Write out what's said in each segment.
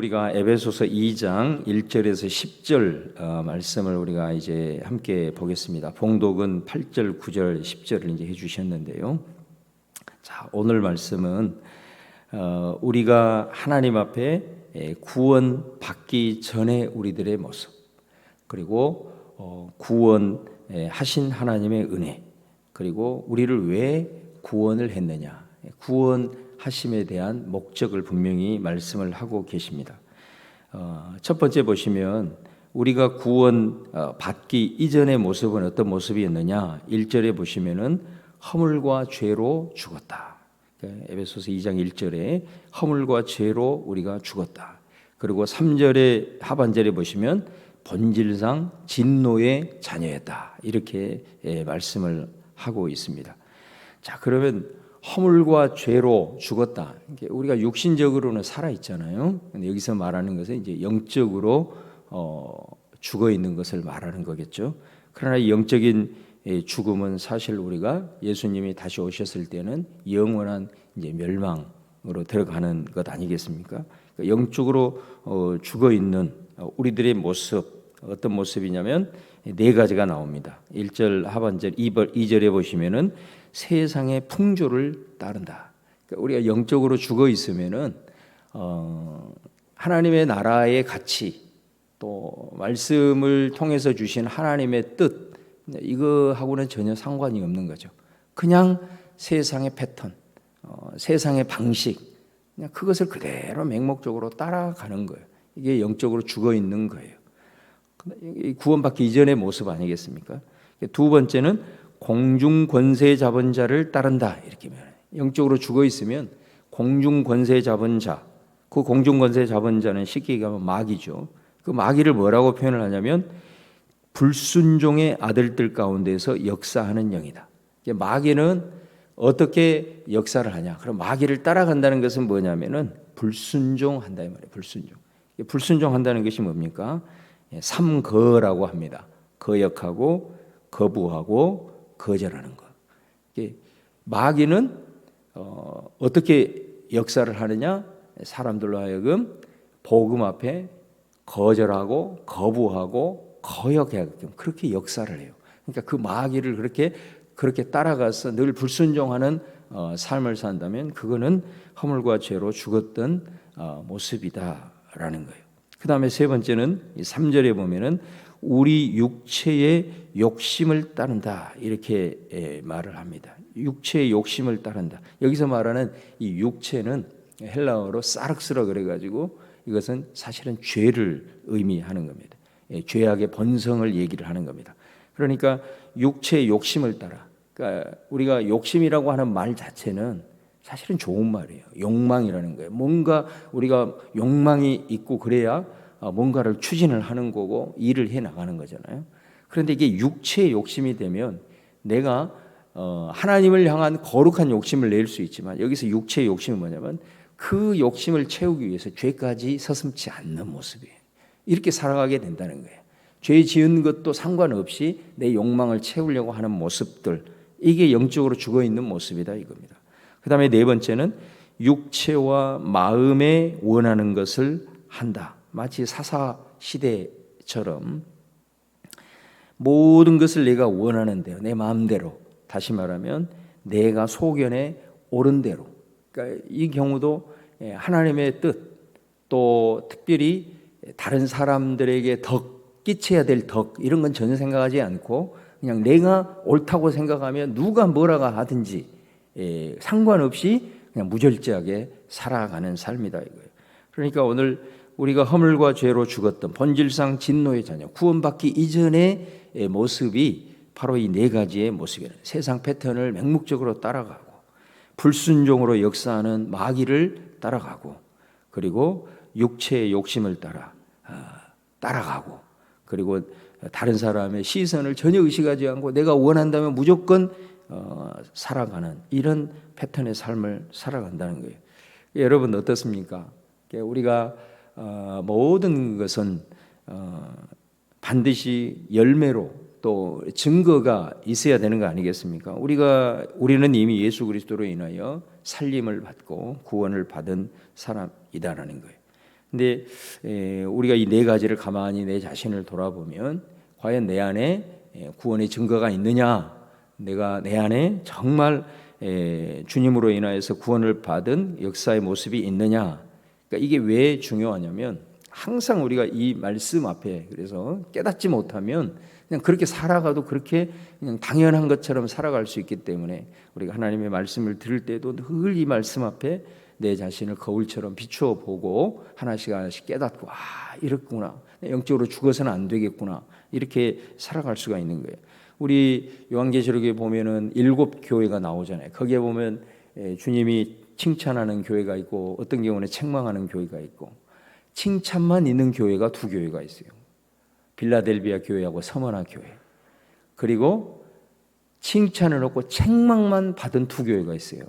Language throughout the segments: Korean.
우리가 에베소서 2장 1절에서 10절 말씀을 우리가 이제 함께 보겠습니다. 봉독은 8절, 9절, 10절을 이제 해주셨는데요. 자, 오늘 말씀은 우리가 하나님 앞에 구원 받기 전에 우리들의 모습, 그리고 구원하신 하나님의 은혜, 그리고 우리를 왜 구원을 했느냐, 구원하심에 대한 목적을 분명히 말씀을 하고 계십니다. 첫 번째 보시면 우리가 구원 받기 이전의 모습은 어떤 모습이었느냐, 1절에 보시면은 허물과 죄로 죽었다. 에베소서 2장 1절에 허물과 죄로 우리가 죽었다. 그리고 3절의 하반절에 보시면 본질상 진노의 자녀였다. 이렇게 말씀을 하고 있습니다. 자, 그러면 허물과 죄로 죽었다. 우리가 육신적으로는 살아 있잖아요. 근데 여기서 말하는 것은 이제 영적으로 죽어 있는 것을 말하는 거겠죠. 그러나 이 영적인 죽음은 사실 우리가 예수님이 다시 오셨을 때는 영원한 이제 멸망으로 들어가는 것 아니겠습니까? 영적으로 죽어 있는 우리들의 모습, 어떤 모습이냐면 네 가지가 나옵니다. 1절 하반절 2절에 보시면은 세상의 풍조를 따른다. 그러니까 우리가 영적으로 죽어 있으면은 하나님의 나라의 가치, 또 말씀을 통해서 주신 하나님의 뜻, 이거하고는 전혀 상관이 없는 거죠. 그냥 세상의 패턴, 세상의 방식, 그냥 그것을 그대로 맹목적으로 따라가는 거예요. 이게 영적으로 죽어 있는 거예요. 구원받기 이전의 모습 아니겠습니까? 두 번째는 공중 권세 잡은 자를 따른다. 이렇게 말해요. 영적으로 죽어 있으면 공중 권세 잡은 자, 그 공중 권세 잡은 자는 쉽게 얘기하면 마귀죠. 그 마귀를 뭐라고 표현을 하냐면 불순종의 아들들 가운데서 역사하는 영이다. 마귀는 어떻게 역사를 하냐? 그럼 마귀를 따라간다는 것은 뭐냐면은 불순종한다 이 말이에요. 불순종. 불순종한다는 것이 뭡니까? 삼거라고 합니다. 거역하고 거부하고 거절하는 것. 마귀는 어떻게 역사를 하느냐? 사람들로 하여금 복음 앞에 거절하고 거부하고 거역하게끔 그렇게 역사를 해요. 그러니까 그 마귀를 그렇게 따라가서 늘 불순종하는 삶을 산다면 그거는 허물과 죄로 죽었던 모습이다라는 거예요. 그 다음에 세 번째는 3절에 보면은 우리 육체의 욕심을 따른다 이렇게 말을 합니다. 육체의 욕심을 따른다. 여기서 말하는 이 육체는 헬라어로 사르스라 그래가지고 이것은 사실은 죄를 의미하는 겁니다. 죄악의 본성을 얘기를 하는 겁니다. 그러니까 육체의 욕심을 따라. 그러니까 우리가 욕심이라고 하는 말 자체는 사실은 좋은 말이에요. 욕망이라는 거예요. 뭔가 우리가 욕망이 있고 그래야 뭔가를 추진을 하는 거고 일을 해 나가는 거잖아요. 그런데 이게 육체의 욕심이 되면 내가 하나님을 향한 거룩한 욕심을 낼 수 있지만 여기서 육체의 욕심은 뭐냐면 그 욕심을 채우기 위해서 죄까지 서슴지 않는 모습이에요. 이렇게 살아가게 된다는 거예요. 죄 지은 것도 상관없이 내 욕망을 채우려고 하는 모습들, 이게 영적으로 죽어 있는 모습이다 이겁니다. 그 다음에 네 번째는 육체와 마음에 원하는 것을 한다. 마치 사사 시대처럼 모든 것을 내가 원하는 대로, 내 마음대로, 다시 말하면 내가 소견에 옳은 대로. 그러니까 이 경우도 하나님의 뜻, 또 특별히 다른 사람들에게 덕 끼쳐야 될 덕, 이런 건 전혀 생각하지 않고 그냥 내가 옳다고 생각하면 누가 뭐라고 하든지 상관없이 그냥 무절제하게 살아가는 삶이다 이거예요. 그러니까 오늘 우리가 허물과 죄로 죽었던 본질상 진노의 자녀, 구원받기 이전의 모습이 바로 이 네 가지의 모습이에요. 세상 패턴을 맹목적으로 따라가고 불순종으로 역사하는 마귀를 따라가고 그리고 육체의 욕심을 따라가고 그리고 다른 사람의 시선을 전혀 의식하지 않고 내가 원한다면 무조건 살아가는 이런 패턴의 삶을 살아간다는 거예요. 여러분 어떻습니까? 우리가 모든 것은 반드시 열매로 또 증거가 있어야 되는 거 아니겠습니까? 우리는 이미 예수 그리스도로 인하여 살림을 받고 구원을 받은 사람이다라는 거예요. 근데 우리가 이 네 가지를 가만히 내 자신을 돌아보면 과연 내 안에 구원의 증거가 있느냐, 내가 내 안에 정말 주님으로 인하여서 구원을 받은 역사의 모습이 있느냐. 그러니까 이게 왜 중요하냐면 항상 우리가 이 말씀 앞에 그래서 깨닫지 못하면 그냥 그렇게 살아가도 그렇게 그냥 당연한 것처럼 살아갈 수 있기 때문에 우리가 하나님의 말씀을 들을 때도 늘 이 말씀 앞에 내 자신을 거울처럼 비추어 보고 하나씩 하나씩 깨닫고 이렇구나, 영적으로 죽어서는 안 되겠구나, 이렇게 살아갈 수가 있는 거예요. 우리 요한계시록에 보면은 7 교회가 나오잖아요. 거기에 보면 주님이 칭찬하는 교회가 있고 어떤 경우는 책망하는 교회가 있고 칭찬만 있는 교회가 2 교회가 있어요. 빌라델비아 교회하고 서머나 교회. 그리고 칭찬을 얻고 책망만 받은 2 교회가 있어요.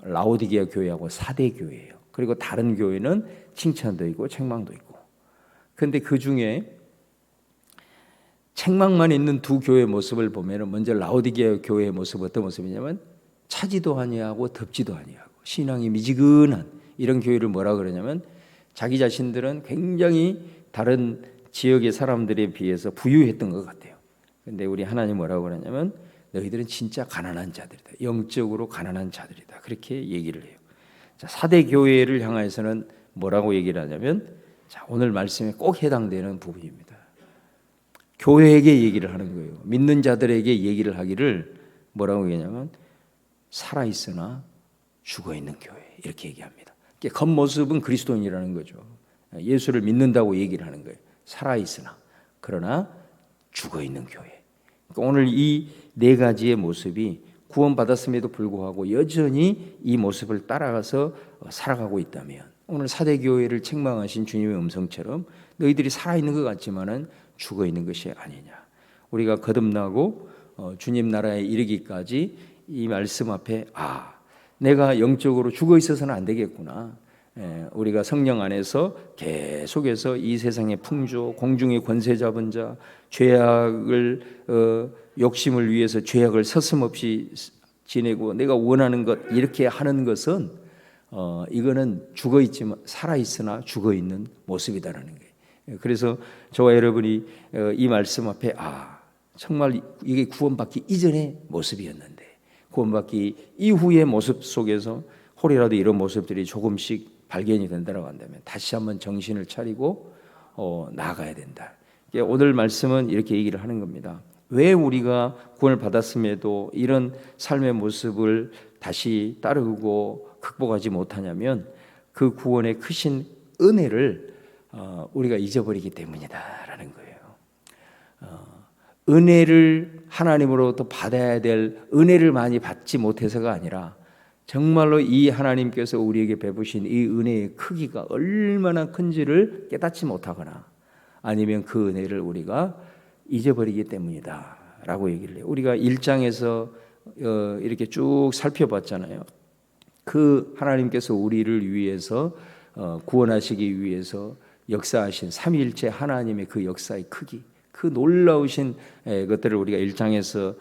라오디게아 교회하고 사대 교회예요. 그리고 다른 교회는 칭찬도 있고 책망도 있고. 그런데 그 중에 책망만 있는 2 교회의 모습을 보면 먼저 라오디게아 교회의 모습은 어떤 모습이냐면 차지도 아니하고 덥지도 아니하고 신앙이 미지근한 이런 교회를 뭐라 그러냐면 자기 자신들은 굉장히 다른 지역의 사람들에 비해서 부유했던 것 같아요. 그런데 우리 하나님 뭐라고 그러냐면 너희들은 진짜 가난한 자들이다. 영적으로 가난한 자들이다. 그렇게 얘기를 해요. 자, 사대 교회를 향해서는 뭐라고 얘기를 하냐면 자, 오늘 말씀에 꼭 해당되는 부분입니다. 교회에게 얘기를 하는 거예요. 믿는 자들에게 얘기를 하기를 뭐라고 얘기하냐면 살아있으나 죽어있는 교회 이렇게 얘기합니다. 겉모습은 그리스도인이라는 거죠. 예수를 믿는다고 얘기를 하는 거예요. 살아있으나 그러나 죽어있는 교회. 그러니까 오늘 이 4가지의 모습이 구원받았음에도 불구하고 여전히 이 모습을 따라가서 살아가고 있다면 오늘 사대교회를 책망하신 주님의 음성처럼 너희들이 살아있는 것 같지만은 죽어있는 것이 아니냐. 우리가 거듭나고 주님 나라에 이르기까지 이 말씀 앞에 내가 영적으로 죽어 있어서는 안 되겠구나. 우리가 성령 안에서 계속해서 이 세상의 풍조, 공중의 권세 잡은 자, 죄악을 욕심을 위해서 죄악을 서슴없이 지내고 내가 원하는 것 이렇게 하는 것은 이거는 죽어 있지만 살아 있으나 죽어 있는 모습이다라는 거예요. 그래서 저와 여러분이 이 말씀 앞에 정말 이게 구원받기 이전의 모습이었는데 구원받기 이후의 모습 속에서 혹이라도 이런 모습들이 조금씩 발견이 된다고 한다면 다시 한번 정신을 차리고 나아가야 된다. 오늘 말씀은 이렇게 얘기를 하는 겁니다. 왜 우리가 구원을 받았음에도 이런 삶의 모습을 다시 따르고 극복하지 못하냐면 그 구원의 크신 은혜를 우리가 잊어버리기 때문이다라는 거예요. 은혜를 하나님으로부터 받아야 될 은혜를 많이 받지 못해서가 아니라 정말로 이 하나님께서 우리에게 베푸신 이 은혜의 크기가 얼마나 큰지를 깨닫지 못하거나 아니면 그 은혜를 우리가 잊어버리기 때문이다 라고 얘기를 해요. 우리가 1장에서 이렇게 쭉 살펴봤잖아요. 그 하나님께서 우리를 위해서 구원하시기 위해서 역사하신 삼위일체 하나님의 그 역사의 크기, 그 놀라우신 것들을 우리가 1장에서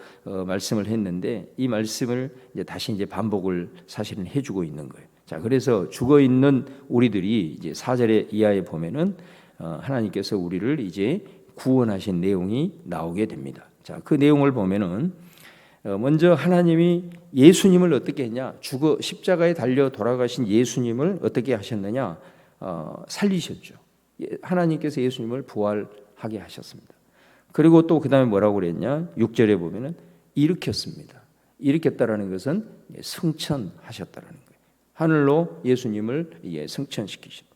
말씀을 했는데 이 말씀을 이제 다시 반복을 사실은 해주고 있는 거예요. 자, 그래서 죽어 있는 우리들이 이제 4절에 이하에 보면은 하나님께서 우리를 이제 구원하신 내용이 나오게 됩니다. 자, 그 내용을 보면은 먼저 하나님이 예수님을 어떻게 했냐? 십자가에 달려 돌아가신 예수님을 어떻게 하셨느냐? 살리셨죠. 하나님께서 예수님을 부활하게 하셨습니다. 그리고 또 그 다음에 뭐라고 그랬냐? 6절에 보면은 일으켰습니다. 일으켰다라는 것은 승천하셨다라는 거예요. 하늘로 예수님을 승천시키셨다.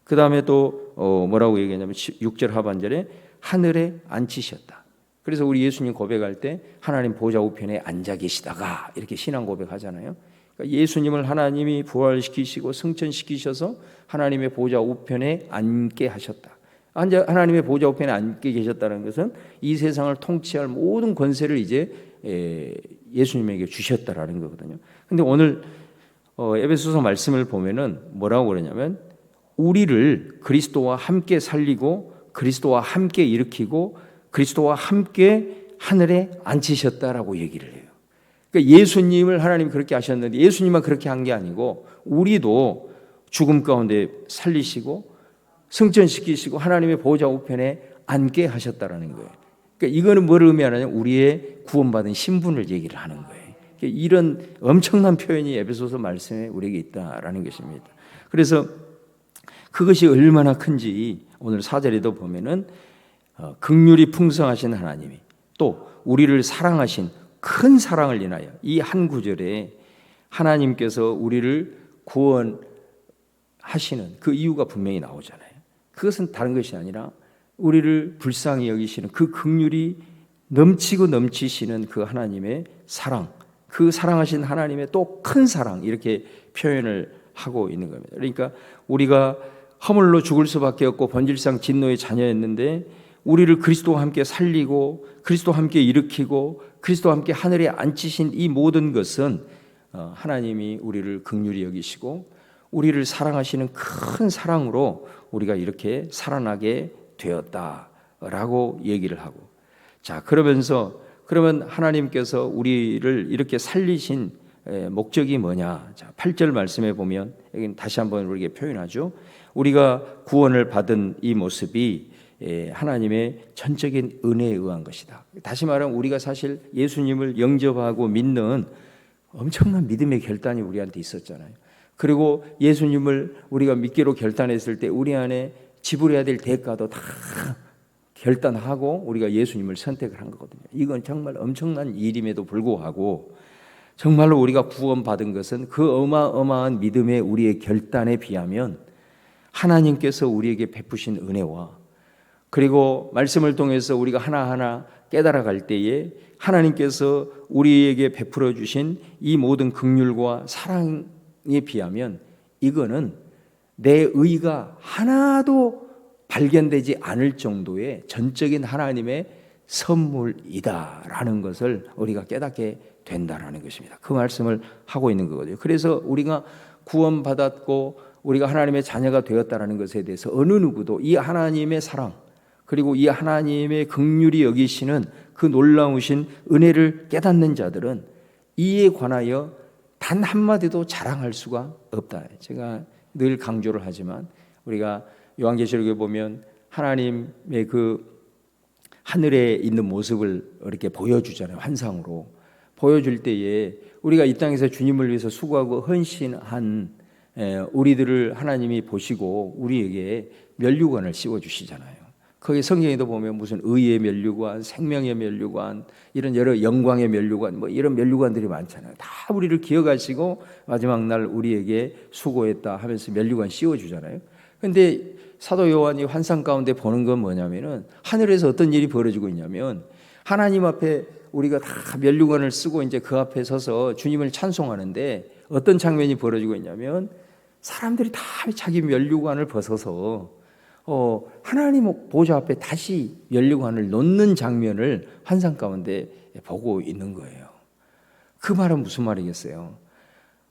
그 다음에 또 뭐라고 얘기하냐면 6절 하반절에 하늘에 앉히셨다. 그래서 우리 예수님 고백할 때 하나님 보좌 우편에 앉아 계시다가 이렇게 신앙 고백하잖아요. 그러니까 예수님을 하나님이 부활시키시고 승천시키셔서 하나님의 보좌 우편에 앉게 하셨다. 하나님의 보좌 우편에 앉게 계셨다는 것은 이 세상을 통치할 모든 권세를 이제 예수님에게 주셨다라는 거거든요. 근데 오늘 에베소서 말씀을 보면은 뭐라고 그러냐면 우리를 그리스도와 함께 살리고 그리스도와 함께 일으키고 그리스도와 함께 하늘에 앉히셨다라고 얘기를 해요. 그러니까 예수님을 하나님이 그렇게 하셨는데 예수님만 그렇게 한 게 아니고 우리도 죽음 가운데 살리시고 승천시키시고 하나님의 보호자 우편에 앉게 하셨다라는 거예요. 그러니까 이거는 뭘 의미하느냐? 우리의 구원받은 신분을 얘기를 하는 거예요. 그러니까 이런 엄청난 표현이 에베소서 말씀에 우리에게 있다라는 것입니다. 그래서 그것이 얼마나 큰지 오늘 4절에도 보면은 긍휼이 풍성하신 하나님이 또 우리를 사랑하신 큰 사랑을 인하여, 이 한 구절에 하나님께서 우리를 구원하시는 그 이유가 분명히 나오잖아요. 그것은 다른 것이 아니라 우리를 불쌍히 여기시는 그 긍휼이 넘치고 넘치시는 그 하나님의 사랑, 그 사랑하신 하나님의 또 큰 사랑, 이렇게 표현을 하고 있는 겁니다. 그러니까 우리가 허물로 죽을 수밖에 없고 본질상 진노의 자녀였는데 우리를 그리스도와 함께 살리고 그리스도와 함께 일으키고 그리스도와 함께 하늘에 앉히신 이 모든 것은 하나님이 우리를 긍휼히 여기시고 우리를 사랑하시는 큰 사랑으로 우리가 이렇게 살아나게 되었다라고 얘기를 하고, 자, 그러면 하나님께서 우리를 이렇게 살리신 목적이 뭐냐? 자, 8절 말씀에 보면 여기는 다시 한번 우리에게 표현하죠. 우리가 구원을 받은 이 모습이 하나님의 전적인 은혜에 의한 것이다. 다시 말하면 우리가 사실 예수님을 영접하고 믿는 엄청난 믿음의 결단이 우리한테 있었잖아요. 그리고 예수님을 우리가 믿기로 결단했을 때 우리 안에 지불해야 될 대가도 다 결단하고 우리가 예수님을 선택을 한 거거든요. 이건 정말 엄청난 일임에도 불구하고 정말로 우리가 구원받은 것은 그 어마어마한 믿음의 우리의 결단에 비하면 하나님께서 우리에게 베푸신 은혜와, 그리고 말씀을 통해서 우리가 하나하나 깨달아갈 때에 하나님께서 우리에게 베풀어 주신 이 모든 긍휼과 사랑에 비하면 이거는 내 의가 하나도 발견되지 않을 정도의 전적인 하나님의 선물이다라는 것을 우리가 깨닫게 된다라는 것입니다. 그 말씀을 하고 있는 거거든요. 그래서 우리가 구원받았고 우리가 하나님의 자녀가 되었다라는 것에 대해서 어느 누구도 이 하나님의 사랑, 그리고 이 하나님의 긍휼히 여기시는 그 놀라우신 은혜를 깨닫는 자들은 이에 관하여 단 한마디도 자랑할 수가 없다. 제가 늘 강조를 하지만 우리가 요한계시록에 보면 하나님의 그 하늘에 있는 모습을 이렇게 보여주잖아요. 환상으로 보여줄 때에 우리가 이 땅에서 주님을 위해서 수고하고 헌신한 우리들을 하나님이 보시고 우리에게 면류관을 씌워주시잖아요. 거기 성경에도 보면 무슨 의의 면류관, 생명의 면류관, 이런 여러 영광의 면류관, 뭐 이런 면류관들이 많잖아요. 다 우리를 기억하시고 마지막 날 우리에게 수고했다 하면서 면류관 씌워주잖아요. 그런데 사도 요한이 환상 가운데 보는 건 뭐냐면은 하늘에서 어떤 일이 벌어지고 있냐면 하나님 앞에 우리가 다 면류관을 쓰고 이제 그 앞에 서서 주님을 찬송하는데 어떤 장면이 벌어지고 있냐면 사람들이 다 자기 면류관을 벗어서 하나님 보좌 앞에 다시 면류관을 놓는 장면을 환상 가운데 보고 있는 거예요. 그 말은 무슨 말이겠어요?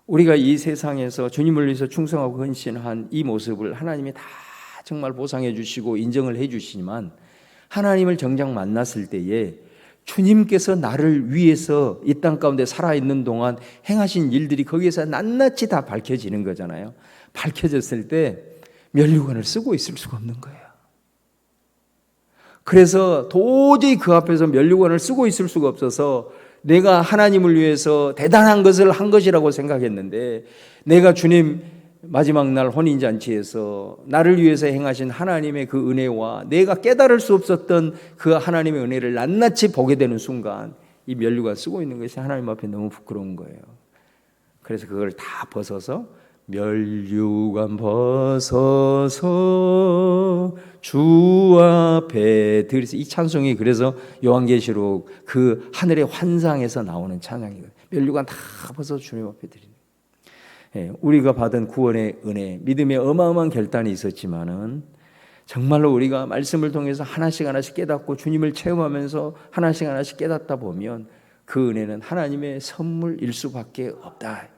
우리가 이 세상에서 주님을 위해서 충성하고 헌신한 이 모습을 하나님이 다 정말 보상해 주시고 인정을 해 주시지만 하나님을 정작 만났을 때에 주님께서 나를 위해서 이 땅 가운데 살아있는 동안 행하신 일들이 거기에서 낱낱이 다 밝혀지는 거잖아요. 밝혀졌을 때 면류관을 쓰고 있을 수가 없는 거예요. 그래서 도저히 그 앞에서 면류관을 쓰고 있을 수가 없어서 내가 하나님을 위해서 대단한 것을 한 것이라고 생각했는데 내가 주님 마지막 날 혼인잔치에서 나를 위해서 행하신 하나님의 그 은혜와 내가 깨달을 수 없었던 그 하나님의 은혜를 낱낱이 보게 되는 순간 이 면류관 쓰고 있는 것이 하나님 앞에 너무 부끄러운 거예요. 그래서 그걸 다 벗어서 면류관 벗어서 주 앞에 드리세, 이 찬송이 그래서 요한계시록 그 하늘의 환상에서 나오는 찬양이거든요. 면류관 다 벗어서 주님 앞에 드리는. 우리가 받은 구원의 은혜, 믿음의 어마어마한 결단이 있었지만은 정말로 우리가 말씀을 통해서 하나씩 하나씩 깨닫고 주님을 체험하면서 하나씩 하나씩 깨닫다 보면 그 은혜는 하나님의 선물일 수밖에 없다.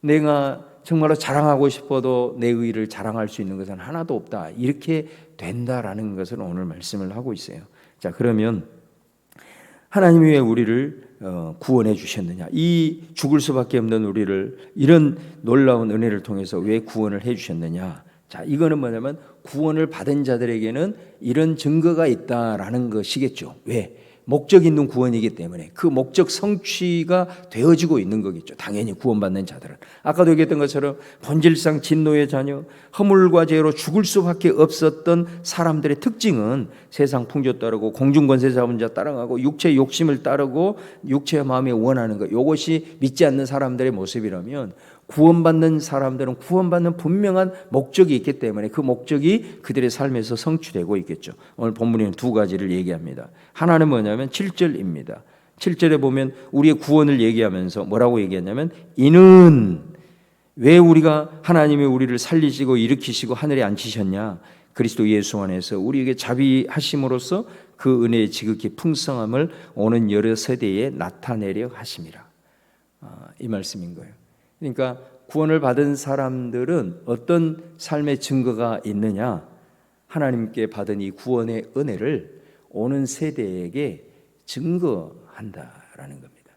내가 정말로 자랑하고 싶어도 내 의를 자랑할 수 있는 것은 하나도 없다. 이렇게 된다라는 것을 오늘 말씀을 하고 있어요. 자, 그러면 하나님이 왜 우리를 구원해 주셨느냐? 이 죽을 수밖에 없는 우리를 이런 놀라운 은혜를 통해서 왜 구원을 해 주셨느냐? 자, 이거는 뭐냐면 구원을 받은 자들에게는 이런 증거가 있다라는 것이겠죠. 왜? 목적 있는 구원이기 때문에 그 목적 성취가 되어지고 있는 거겠죠. 당연히 구원받는 자들은 아까도 얘기했던 것처럼 본질상 진노의 자녀, 허물과 죄로 죽을 수밖에 없었던 사람들의 특징은 세상 풍조 따르고 공중권세 잡은 자 따라가고 육체의 욕심을 따르고 육체의 마음이 원하는 것, 이것이 믿지 않는 사람들의 모습이라면 구원받는 사람들은 구원받는 분명한 목적이 있기 때문에 그 목적이 그들의 삶에서 성취되고 있겠죠. 오늘 본문에는 두 가지를 얘기합니다. 하나는 뭐냐면 7절입니다. 7절에 보면 우리의 구원을 얘기하면서 뭐라고 얘기하냐면 이는 왜 우리가 하나님이 우리를 살리시고 일으키시고 하늘에 앉히셨냐? 그리스도 예수 안에서 우리에게 자비하심으로써 그 은혜의 지극히 풍성함을 오는 여러 세대에 나타내려 하심이라. 이 말씀인 거예요. 그러니까 구원을 받은 사람들은 어떤 삶의 증거가 있느냐? 하나님께 받은 이 구원의 은혜를 오는 세대에게 증거한다라는 겁니다.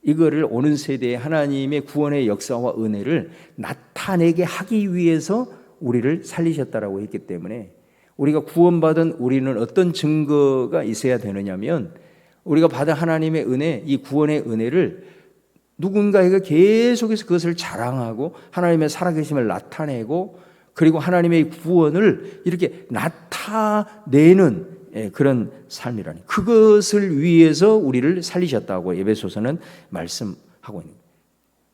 이거를 오는 세대에 하나님의 구원의 역사와 은혜를 나타내게 하기 위해서 우리를 살리셨다라고 했기 때문에 우리가 구원받은 우리는 어떤 증거가 있어야 되느냐면 우리가 받은 하나님의 은혜, 이 구원의 은혜를 누군가에게 계속해서 그것을 자랑하고 하나님의 살아계심을 나타내고 그리고 하나님의 구원을 이렇게 나타내는 그런 삶이라니, 그것을 위해서 우리를 살리셨다고 에베소서는 말씀하고 있는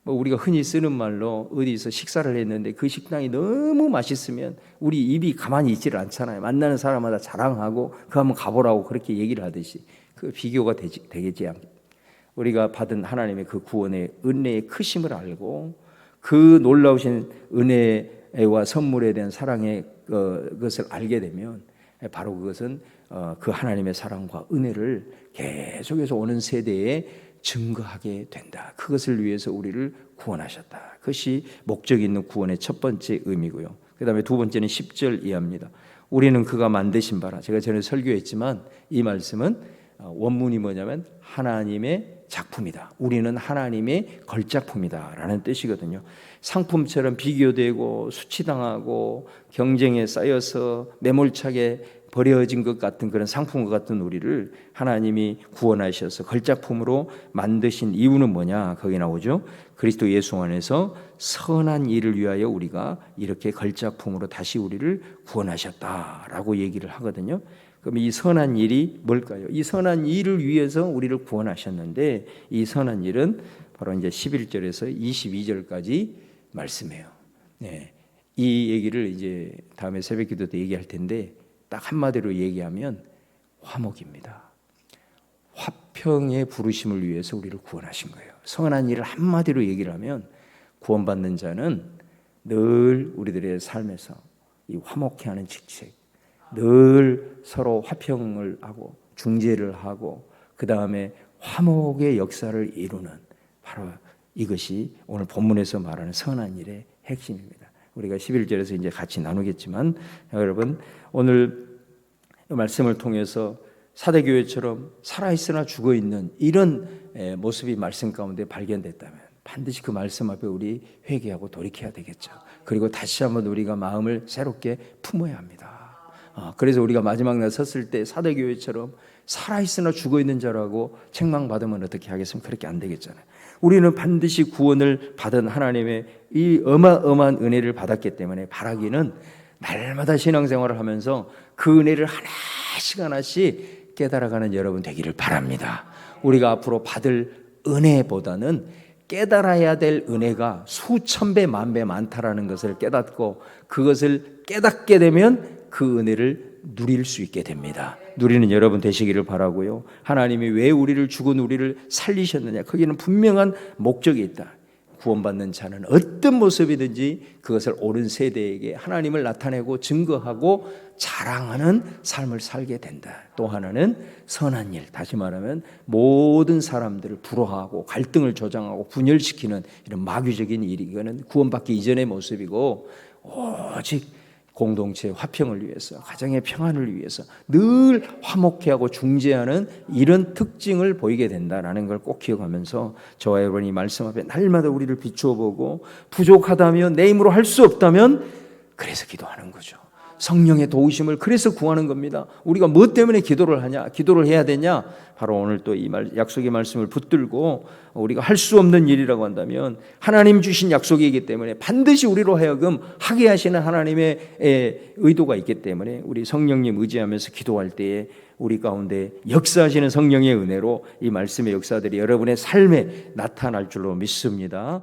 거예요. 우리가 흔히 쓰는 말로 어디서 식사를 했는데 그 식당이 너무 맛있으면 우리 입이 가만히 있지를 않잖아요. 만나는 사람마다 자랑하고 그 한번 가보라고 그렇게 얘기를 하듯이 그 비교가 되겠지 않습니까? 우리가 받은 하나님의 그 구원의 은혜의 크심을 알고 그 놀라우신 은혜와 선물에 대한 사랑의 그것을 알게 되면 바로 그것은 그 하나님의 사랑과 은혜를 계속해서 오는 세대에 증거하게 된다. 그것을 위해서 우리를 구원하셨다. 그것이 목적 있는 구원의 첫 번째 의미고요. 그 다음에 두 번째는 10절 이하입니다. 우리는 그가 만드신 바라. 제가 전에 설교했지만 이 말씀은 원문이 뭐냐면 하나님의 작품이다. 우리는 하나님의 걸작품이다 라는 뜻이거든요. 상품처럼 비교되고 수치당하고 경쟁에 쌓여서 매몰차게 버려진 것 같은 그런 상품과 같은 우리를 하나님이 구원하셔서 걸작품으로 만드신 이유는 뭐냐? 거기 나오죠. 그리스도 예수 안에서 선한 일을 위하여 우리가 이렇게 걸작품으로 다시 우리를 구원하셨다라고 얘기를 하거든요. 그럼 이 선한 일이 뭘까요? 이 선한 일을 위해서 우리를 구원하셨는데 이 선한 일은 바로 이제 11절에서 22절까지 말씀해요. 네. 이 얘기를 이제 다음에 새벽기도 때 얘기할 텐데 딱 한마디로 얘기하면 화목입니다. 화평의 부르심을 위해서 우리를 구원하신 거예요. 선한 일을 한마디로 얘기를 하면 구원받는 자는 늘 우리들의 삶에서 이 화목해하는 직책, 늘 서로 화평을 하고 중재를 하고 그 다음에 화목의 역사를 이루는 바로 이것이 오늘 본문에서 말하는 선한 일의 핵심입니다. 우리가 11절에서 이제 같이 나누겠지만 여러분 오늘 말씀을 통해서 사대교회처럼 살아있으나 죽어있는 이런 모습이 말씀 가운데 발견됐다면 반드시 그 말씀 앞에 우리 회개하고 돌이켜야 되겠죠. 그리고 다시 한번 우리가 마음을 새롭게 품어야 합니다. 그래서 우리가 마지막 날 섰을 때 사대교회처럼 살아있으나 죽어있는 자라고 책망받으면 어떻게 하겠습니까? 그렇게 안 되겠잖아요. 우리는 반드시 구원을 받은 하나님의 이 어마어마한 은혜를 받았기 때문에 바라기는 날마다 신앙생활을 하면서 그 은혜를 하나씩 깨달아가는 여러분 되기를 바랍니다. 우리가 앞으로 받을 은혜보다는 깨달아야 될 은혜가 수천 배, 만 배 많다라는 것을 깨닫고 그것을 깨닫게 되면 그 은혜를 누릴 수 있게 됩니다. 누리는 여러분 되시기를 바라고요. 하나님이 왜 우리를 죽은 우리를 살리셨느냐? 거기는 분명한 목적이 있다. 구원받는 자는 어떤 모습이든지 그것을 옳은 세대에게 하나님을 나타내고 증거하고 자랑하는 삶을 살게 된다. 또 하나는 선한 일, 다시 말하면 모든 사람들을 불화하고 갈등을 조장하고 분열시키는 이런 마귀적인 일이 이거는 구원받기 이전의 모습이고 오직 공동체 화평을 위해서 가정의 평안을 위해서 늘 화목해하고 중재하는 이런 특징을 보이게 된다는 걸 꼭 기억하면서 저와 여러분이 말씀 앞에 날마다 우리를 비추어 보고 부족하다면 내 힘으로 할 수 없다면 그래서 기도하는 거죠. 성령의 도우심을 그래서 구하는 겁니다. 우리가 뭐 때문에 기도를 하냐? 기도를 해야 되냐? 바로 오늘 또 이 약속의 말씀을 붙들고 우리가 할 수 없는 일이라고 한다면 하나님 주신 약속이기 때문에 반드시 우리로 하여금 하게 하시는 하나님의 의도가 있기 때문에 우리 성령님 의지하면서 기도할 때에 우리 가운데 역사하시는 성령의 은혜로 이 말씀의 역사들이 여러분의 삶에 나타날 줄로 믿습니다.